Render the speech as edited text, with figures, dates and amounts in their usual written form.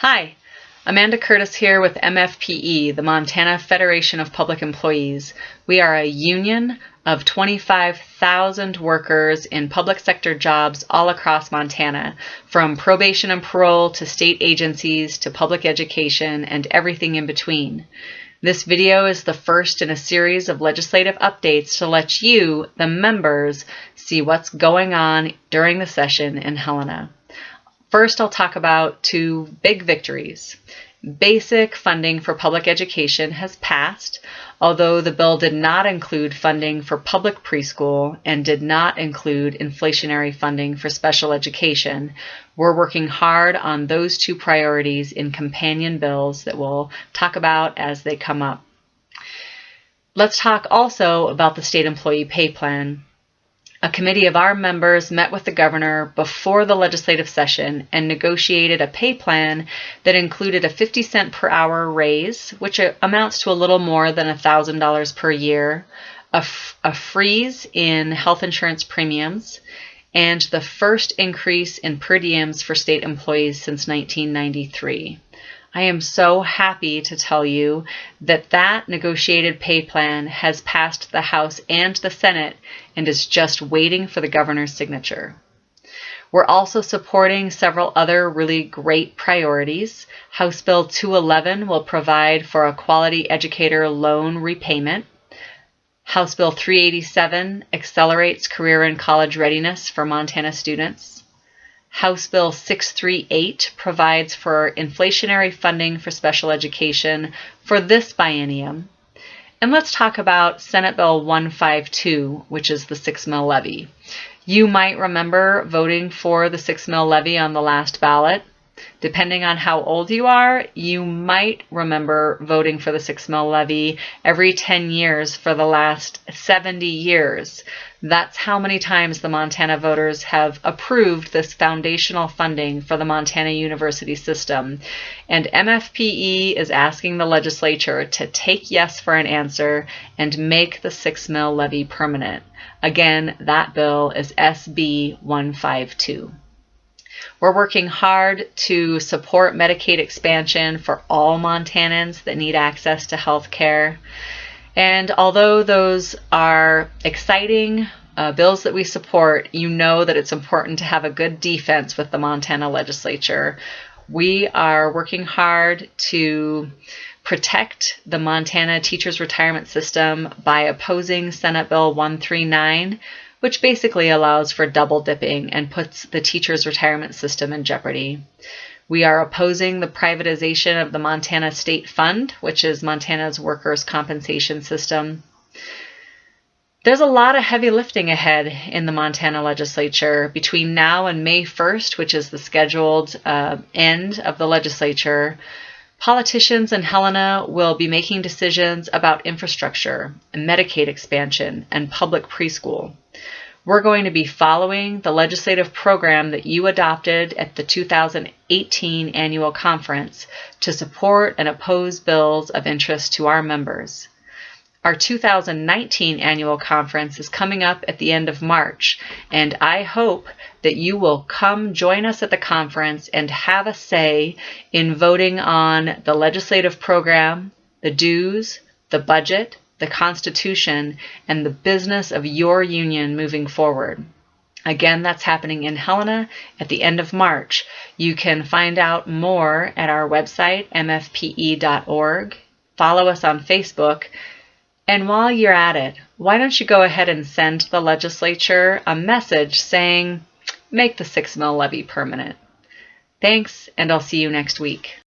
Hi, Amanda Curtis here with MFPE, the Montana Federation of Public Employees. We are a union of 25,000 workers in public sector jobs all across Montana, from probation and parole to state agencies to public education and everything in between. This video is the first in a series of legislative updates to let you, the members, see what's going on during the session in Helena. First, I'll talk about two big victories. Basic funding for public education has passed, although the bill did not include funding for public preschool and did not include inflationary funding for special education. We're working hard on those two priorities in companion bills that we'll talk about as they come up. Let's talk also about the state employee pay plan. A committee of our members met with the governor before the legislative session and negotiated a pay plan that included a 50-cent per hour raise, which amounts to a little more than $1,000 per year, a freeze in health insurance premiums, and the first increase in per diems for state employees since 1993. I am so happy to tell you that that negotiated pay plan has passed the House and the Senate and is just waiting for the governor's signature. We're also supporting several other really great priorities. House Bill 211 will provide for a quality educator loan repayment. House Bill 387 accelerates career and college readiness for Montana students. House Bill 638 provides for inflationary funding for special education for this biennium. And let's talk about Senate Bill 152, which is the 6 mil levy. You might remember voting for the 6 mil levy on the last ballot. Depending on how old you are, you might remember voting for the 6 mil levy every 10 years for the last 70 years. That's how many times the Montana voters have approved this foundational funding for the Montana University system. And MFPE is asking the legislature to take yes for an answer and make the 6 mil levy permanent. Again, that bill is SB 152. We're working hard to support Medicaid expansion for all Montanans that need access to health care. And although those are exciting bills that we support, you know that it's important to have a good defense with the Montana Legislature. We are working hard to protect the Montana teachers' retirement system by opposing Senate Bill 139, which basically allows for double dipping and puts the teachers' retirement system in jeopardy. We are opposing the privatization of the Montana State Fund, which is Montana's workers' compensation system. There's a lot of heavy lifting ahead in the Montana Legislature. Between now and May 1st, which is the scheduled end of the legislature, politicians in Helena will be making decisions about infrastructure, Medicaid expansion, and public preschool. We're going to be following the legislative program that you adopted at the 2018 annual conference to support and oppose bills of interest to our members. Our 2019 annual conference is coming up at the end of March, and I hope that you will come join us at the conference and have a say in voting on the legislative program, the dues, the budget, the Constitution, and the business of your union moving forward. Again, that's happening in Helena at the end of March. You can find out more at our website, mfpe.org. Follow us on Facebook. And while you're at it, why don't you go ahead and send the legislature a message saying, make the 6 mil levy permanent. Thanks, and I'll see you next week.